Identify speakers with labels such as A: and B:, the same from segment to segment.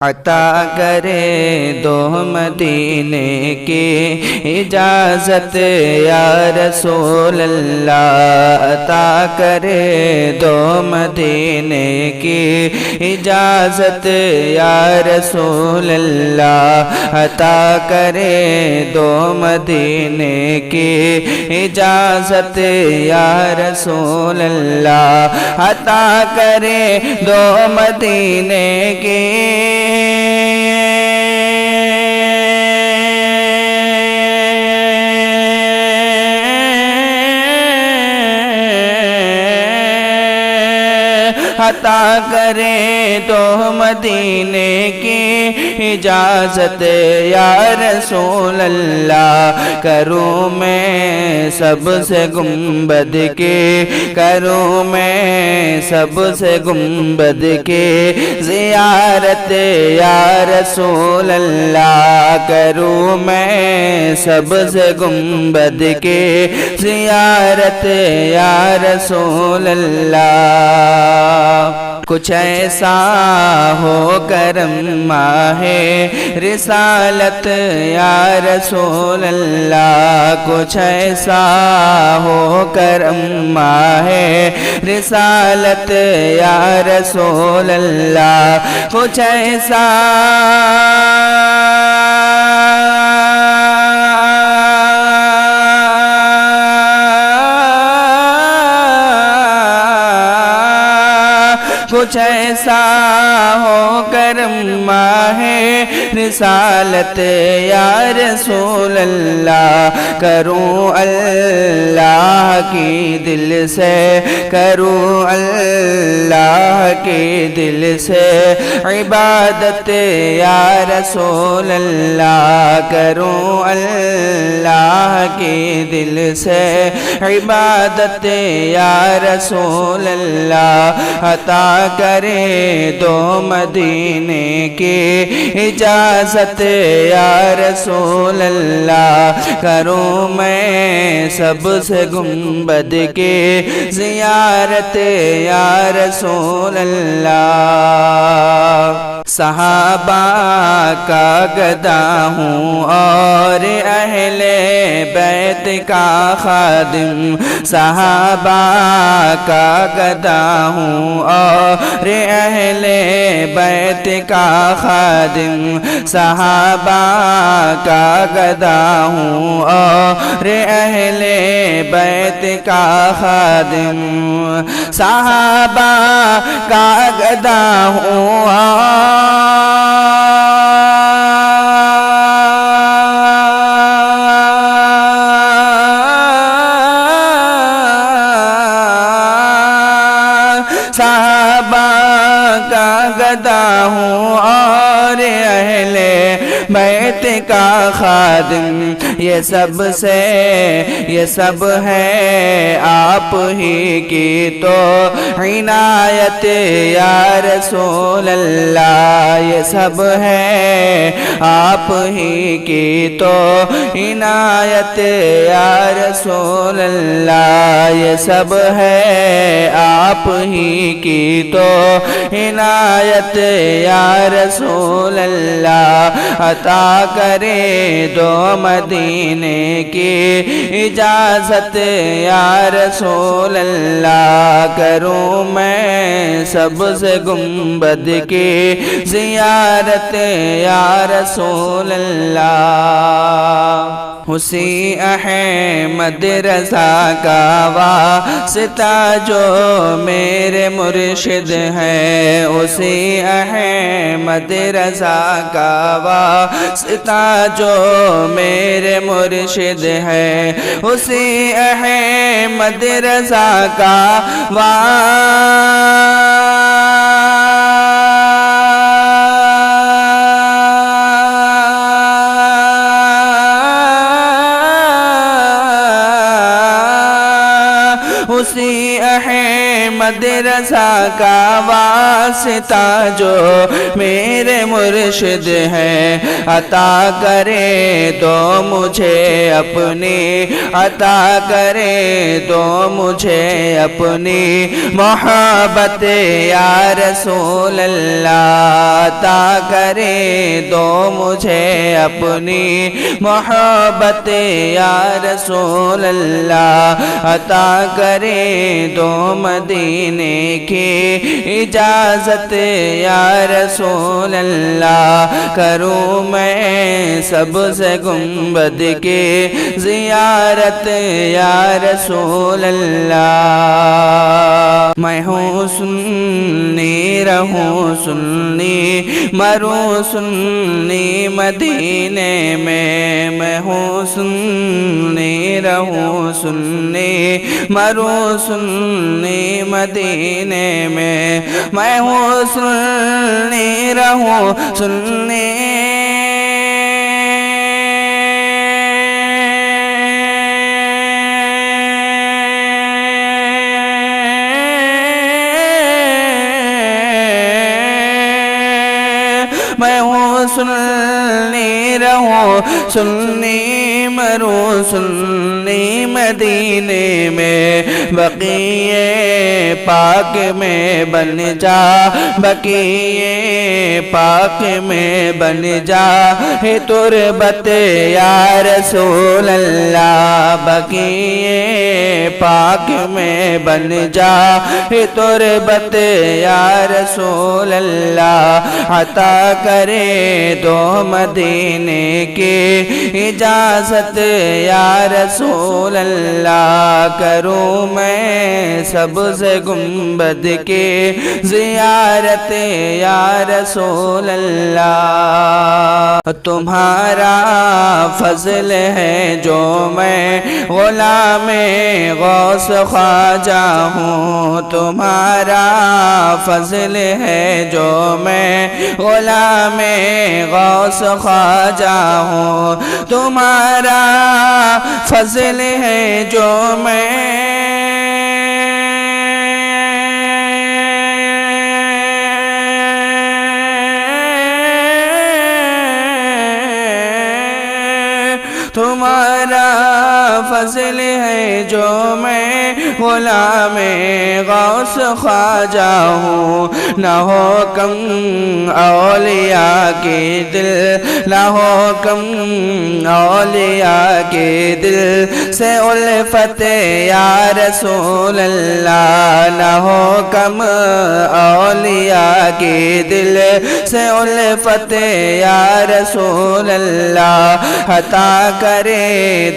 A: عطا کرے دو مدینے کی اجازت یا رسول اللہ، عطا کرے دو مدینے کی اجازت یا رسول اللہ، عطا کرے دو مدینے کی اجازت یا رسول اللہ، عطا کرے دو مدینے کی عطا کرے دو مدینے کی اجازت یا رسول اللہ، کروں میں سب سے گنبد کے، کروں میں سب سے گنبد کے زیارت یا رسول اللہ، کروں میں سب سے گنبد کے زیارت یا رسول اللہ۔ کچھ ایسا ہو کرم ماہ رسالت یا رسول اللہ، کچھ ایسا ہو کرم ماہ رسالت یا رسول اللہ، کچھ ایسا کچھ ایسا ہو کرم ماہ رسالت یا رسول اللہ، کروں اللہ کی دل سے، کروں اللہ کی دل سے عبادت یا رسول اللہ، کروں اللہ کی دل سے عبادت یا رسول اللہ، عطا کرے دو مدینے کی اجازت یا رسول اللہ، کروں میں سب سے گنبد کے زیارت یا رسول اللہ۔ صحابہ کا گدا ہوں اور اہل بیت کا خادم، صحابہ کا گدا ہوں اور اہل بیت کا خادم، صحابہ کا گدا ہوں اور اہل بیت کا خادم، صحابہ کا گدا ہوں صحابہ کا گدا ہوں اور اہل بیت کا خادم، یہ سب سے یہ سب ہے آپ ہی کی تو عنایت یا رسول اللہ، یہ سب ہے آپ ہی کی تو عنایت یا رسول اللہ، یہ سب ہے آپ ہی کی تو عنایت یا رسول اللہ، عطا کرے دو مدینے کی اجازت یا رسول اللہ، کروں میں سب سے گنبد کی زیارت یا رسول اللہ۔ اسی احمد رضا کا واسطہ جو میرے مرشد ہے، اسی احمد رضا کا واسطہ جو میرے مرشد ہے، اسی احمد رضا کا اسی احمد مدرسہ کا واسطہ جو میرے مرشد ہے، عطا کرے تو مجھے اپنی، عطا کرے تو مجھے اپنی محبت یا رسول اللہ، عطا کرے تو مجھے اپنی محبت یا رسول اللہ، عطا کرے تو مدینے کی اجازت یا رسول اللہ، کروں میں سبز گنبد کی زیارت یا رسول اللہ، میں ہوں سنی رہوں سنی مروں سنی مدینے میں، میں ہوں سنی رہوں سنی مروں سنی مدینے میں، میں ہوں سنی رہوں سنی میں ہوں سنی رہوں سنی مروں سنی مدینے میں، بقیے پاک میں بن جا، بقیے پاک میں بن جا ہے تربت یا رسول اللہ، بقیے پاک میں بن جا ہے تربت یا رسول اللہ، عطا کرے تو مدینے کی اجازت یا رسول اللہ، کروں میں سبز گنبد کی زیارت یا رسول اللہ، تمہارا فضل ہے جو میں غلام غوث خواجہ ہوں، تمہارا فضل ہے جو میں غلام غوث خواجہ ہوں، تمہارا فضل ہے جو میں تمہارا فضل ہے جو میں غلام غوث خواجہ ہوں، نہ ہو کم اولیاء کے دل، نہ ہو کم اولیاء کے دل سے الفت یا رسول اللہ، نہ ہو کم اولیاء کے دل سے الفت یا رسول اللہ، عطا کرے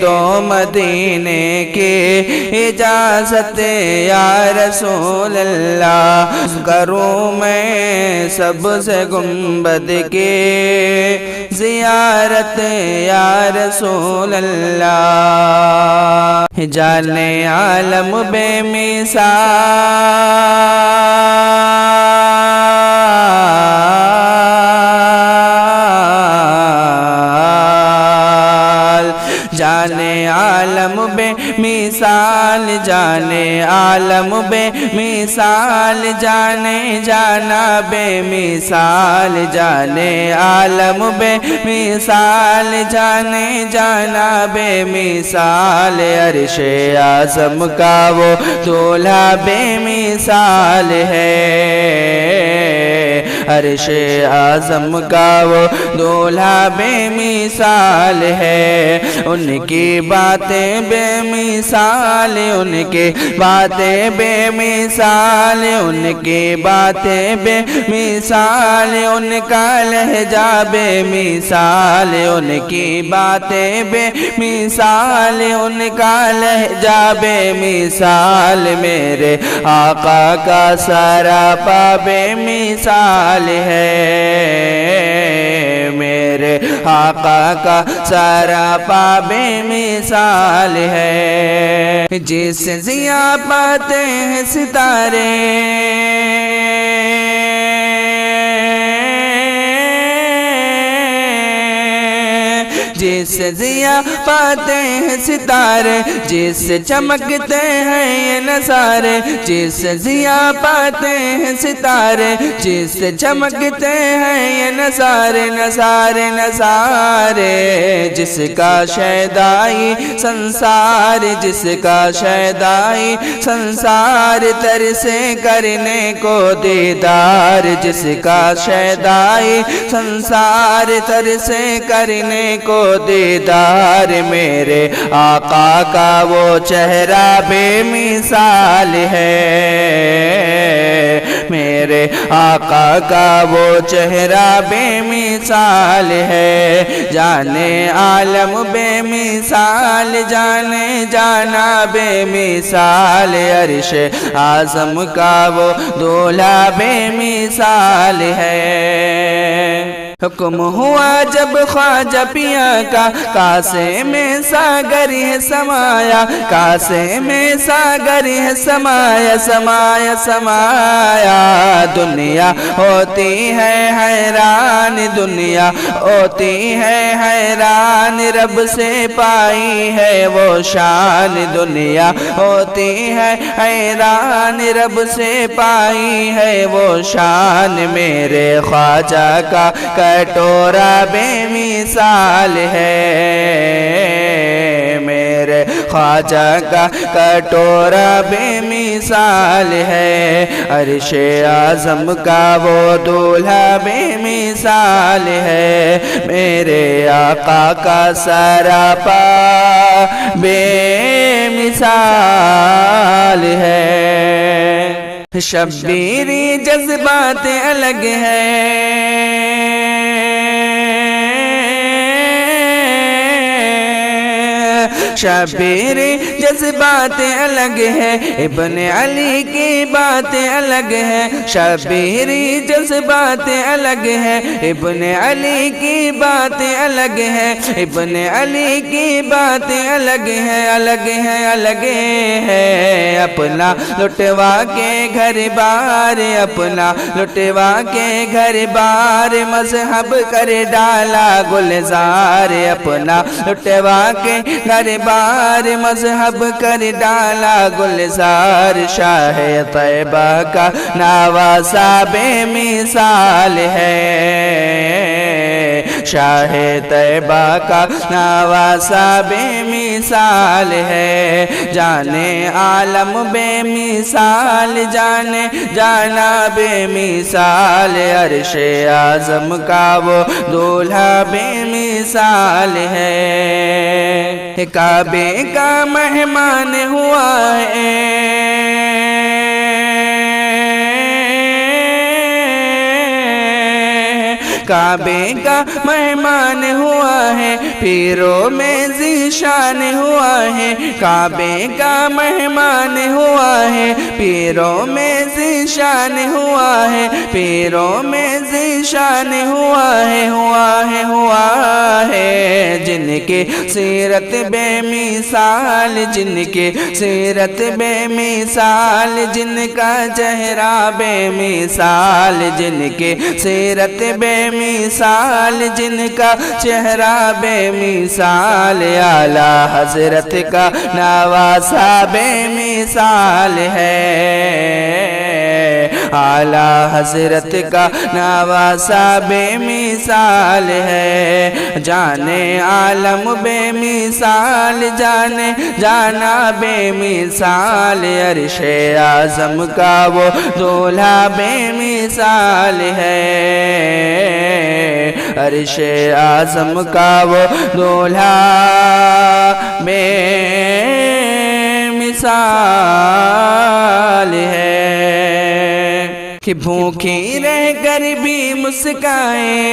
A: دو مدینے کی اجازت یا رسول اللہ، کروں میں سبز گنبد کی زیارت یا رسول اللہ، جانے عالم بے مثال، جانے عالم بے مثال، جانے عالم بے مثال، جانے جانا بے مثال، جانے عالم بے مثال، جانے جانا بے مثال، عرش اعظم کا وہ دولہا بے مثال ہے، عرش اعظم کا وہ دولہا بے مثال ہے، ان کی باتیں بے مثال، ان کی باتیں بے مثال، ان کی باتیں بے مثال، ان کا لہجہ بے مثال، ان کی باتیں بے مثال، ان کا لہجہ بے مثال، میرے آقا کا سراپا بے مثال ہے، میرے آقا کا سراپا بے مثال ہے، جس سے ضیا پاتے ہیں ستارے، جس سے ضیا پاتے ہیں ستارے، جس سے چمکتے ہیں یہ نظارے، جس سے ضیا پاتے ہیں ستارے، جس سے چمکتے ہیں یہ نظارے، نظارے نظارے، جس کا شیدائی سنسار، جس کا شیدائی سنسار ترسے کرنے کو دیدار، جس کا شیدائی سنسار ترسے کرنے کو دیدار، میرے آقا کا وہ چہرہ بے مثال ہے، میرے آقا کا وہ چہرہ بے مثال ہے، جانے عالم بے مثال، جانے جانا بے مثال، عرش اعظم کا وہ دولہا بے مثال ہے۔ حکم ہوا جب خواجہ پیا کا، کاسے میں ساگر ہے سمایا، کاسے میں ساگر ہے سمایا، سمایا سمایا، دنیا ہوتی ہے حیران، دنیا ہوتی ہے حیران، رب سے پائی ہے وہ شان، دنیا ہوتی ہے حیران، رب سے پائی ہے وہ شان، میرے خواجہ کا کٹورا بے مثال ہے، میرے خواجہ کا کٹورا بے مثال ہے، عرش اعظم کا وہ دولہا بے مثال ہے، میرے آقا کا سراپا بے مثال ہے۔ شبیری جذبات الگ ہیں، شبیری جذبات الگ ہے، ابن علی کی باتیں الگ ہیں، شبیری جذبات الگ ہے، ابن علی کی باتیں الگ ہیں، ابن علی کی باتیں الگ ہیں، الگ ہیں الگ ہیں، اپنا لٹوا کے گھر بار، اپنا لٹوا کے گھر بار، مذہب کر ڈالا گلزار، اپنا لٹوا کے گھر بار، مذہب کر ڈالا گلزار، شاہ طیبہ کا نواسہ بے مثال ہے، شاہ طیبہ کا نواسہ بے مثال ہے، جانے عالم بے مثال، جانے جانا بے مثال، عرش اعظم کا وہ دولہا بے مثال ہے، کعبے کا مہمان ہوا ہے، کعبے کا مہمان ہوا ہے، پیروں میں ذیشان ہوا ہے، کعبے کا مہمان ہوا ہے، پیروں میں ذیشان ہوا ہے، پیروں میں ذیشان ہوا ہے، ہوا ہے ہوا ہے، جن کی سیرت بے مثال، جن کی سیرت بے مثال، جن کا چہرہ بے مثال، جن کی سیرت بے مثال، جن کا چہرہ بے مثال، اعلیٰ حضرت کا نواسہ بے مثال ہے، اعلیٰ حضرت کا نواسہ بے مثال ہے، جانے عالم بے مثال، جانے جانا بے مثال، عرش اعظم کا وہ دولہا بے مثال ہے، عرش اعظم کا وہ دولہا بے مثال ہے، کہ بھوکی رہ کر بھی مسکائیں،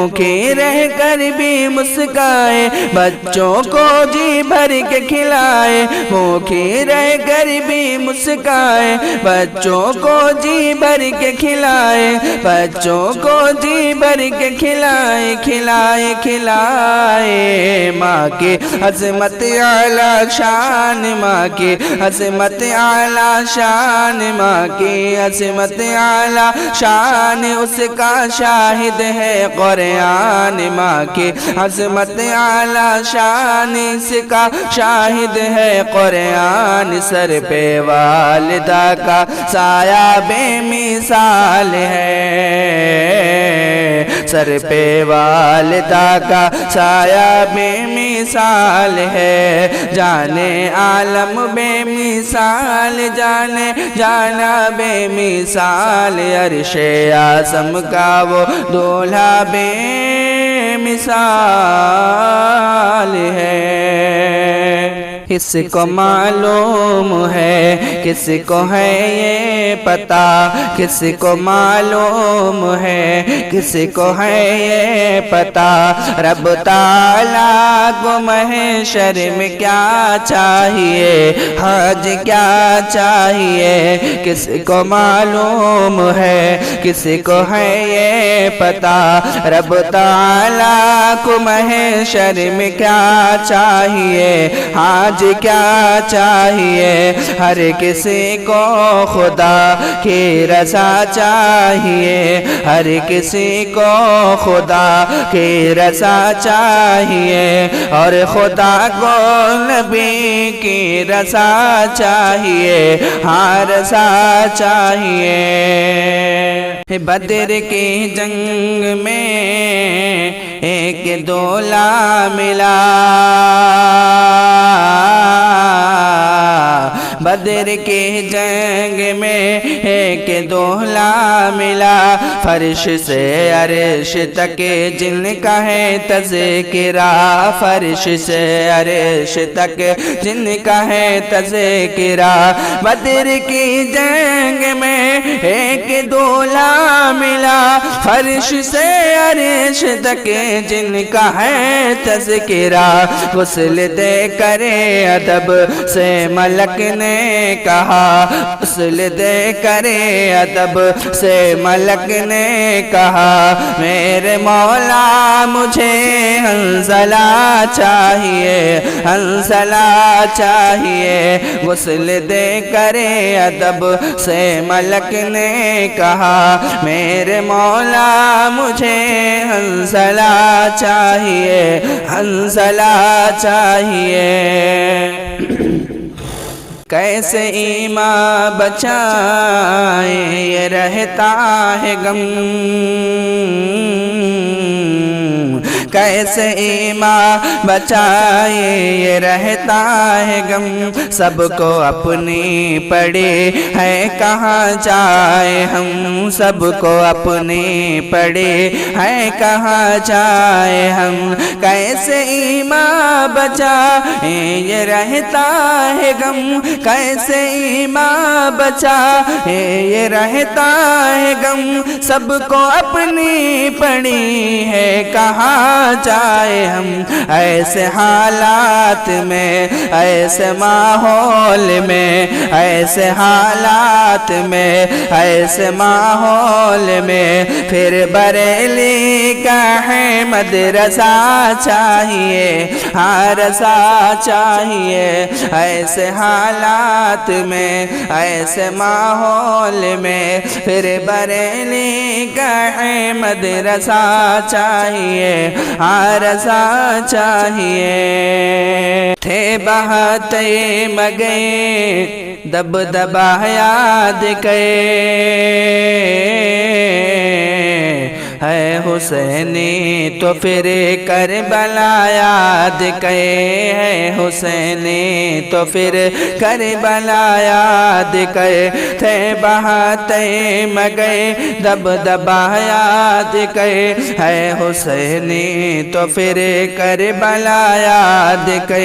A: بھوکے رہ کر بھی مسکائے، بچوں کو جی بھر کے کھلائے، بھوکے رہ کر بھی مسکائے، بچوں کو جی بھر کے کھلائے، بچوں کو جی بھر کے کھلائے، کھلائے کھلائے۔ ماں کی عظمت اعلیٰ شان، ماں کی عظمت اعلیٰ شان، ماں کی عظمت اعلیٰ شان، اس کا شاہد ہے قرآن، ماں کی عظمت اعلیٰ شان، اس کا شاہد ہے قرآن۔ سر پہ والدہ کا سایہ بے مثال ہے، سر پہ والدہ کا سایہ بے مثال ہے، جانے عالم بے مثال، جانے جانا بے مثال، عرش اعظم کا وہ دولہا بے مثال ہے۔ کس کو معلوم ہے، کس کو ہے یہ پتہ، کس کو معلوم ہے، کس کو ہے یہ پتہ، رب تعالیٰ کو محشر میں کیا چاہیے، حج کیا چاہیے، کس کو معلوم ہے، کس کو ہے یہ پتہ، رب تعالیٰ کو محشر میں کیا چاہیے، حج کیا چاہیے، ہر کسی کو خدا کی رضا چاہیے، ہر کسی کو خدا کی رضا چاہیے، اور خدا کو نبی کی رضا چاہیے، ہاں رضا چاہیے۔ بدر کی جنگ میں ایک دولا ملا، بدر کی جنگ میں ایک دولا ملا، فرش سے عرش تک جن کا ہے تذکرہ، فرش سے عرش تک جن کا ہے تذکرہ، بدر کی جنگ میں ایک دولا ملا، فرش سے عرش تک جن کا ہے تذکرہ، غسل دے کرے ادب سے ملک نے کہا، غسل دے کرے ادب سے ملک نے کہا، میرے مولا مجھے حنظلہ چاہیے، حنظلہ چاہیے، غسل دے کرے ادب سے ملک نے کہا، میرے مولا مجھے حنظلہ چاہیے، حنظلہ چاہیے۔ کیسے ایمان بچائیں یہ رہتا ہے غم، کیسے ایمان بچائے یہ رہتا ہے غم، سب کو اپنی پڑی ہے کہاں جائے ہم، سب کو اپنی پڑی ہے کہاں جائے ہم، کیسے ایمان بچائے یہ رہتا ہے غم، کیسے ایمان بچائے یہ رہتا ہے غم، سب کو اپنی پڑی ہے کہاں جائے ہم، ایسے حالات میں، ایسے ماحول میں، ایسے حالات میں، ایسے ماحول میں، پھر بریلی کا ہے مدرسہ چاہیے، ہاں رضا چاہیے، ایسے حالات میں، ایسے ماحول میں، پھر بریلی کا ہے مدرسہ چاہیے، ہاں رضا چاہیے۔ تھے بہتے مگے دبدبا یاد کے، ہے حسینی تو پھر کربلا یاد کے، ہے حسینی تو پھر کربلا یاد کے، تھے بہتے مگے دبدبا یاد کے، ہے حسینی تو پھر کربلا یاد کے،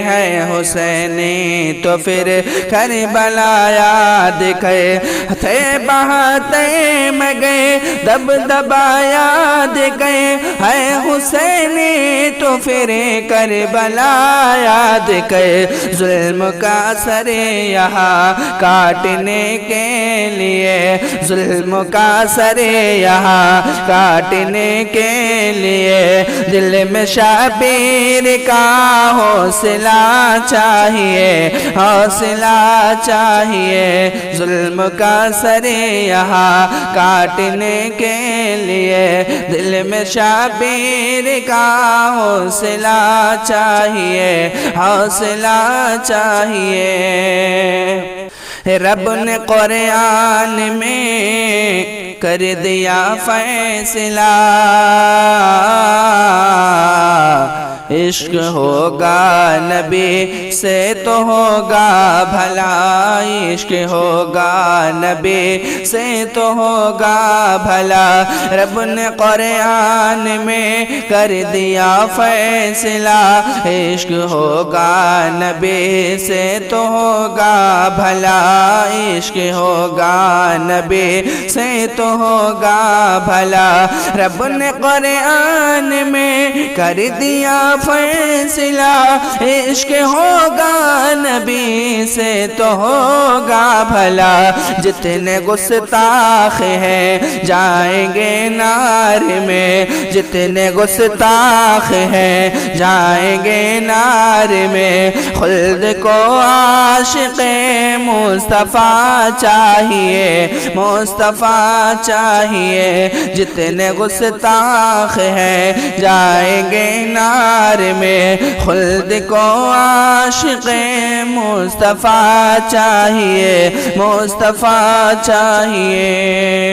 A: ہے حسینی تو پھر کربلا یاد کے، تھے بہتے مگے دبدبا یاد گئے ہے حسینی تو پھر کربلا یاد گئے ظلم کا سر یہاں کاٹنے کے لیے ظلم کا سر یہاں کاٹنے کے لیے دل میں شبیر کا حوصلہ چاہیے حوصلہ چاہیے ظلم کا سر یہاں کاٹنے کے لیے دل میں شبیر کا حوصلہ چاہیے حوصلہ چاہیے رب نے قرآن میں کر دیا فیصلہ عشق ہوگا نبی سے تو ہوگا بھلا عشق ہوگا نبی سے تو ہوگا بھلا رب نے قرآن میں کر دیا فیصلہ عشق ہوگا نبی سے تو ہوگا بھلا عشق ہوگا نبی سے تو ہوگا بھلا رب نے قرآن میں کر دیا فیصلہ عشق ہوگا نبی سے تو ہوگا بھلا جتنے گستاخ ہیں جائیں گے نار میں جتنے گستاخ ہیں جائیں گے نار میں خلد کو عاشق مصطفیٰ چاہیے مصطفیٰ چاہیے جتنے گستاخ ہیں جائیں گے نار میں خلد کو عاشق مصطفیٰ چاہیے مصطفیٰ چاہیے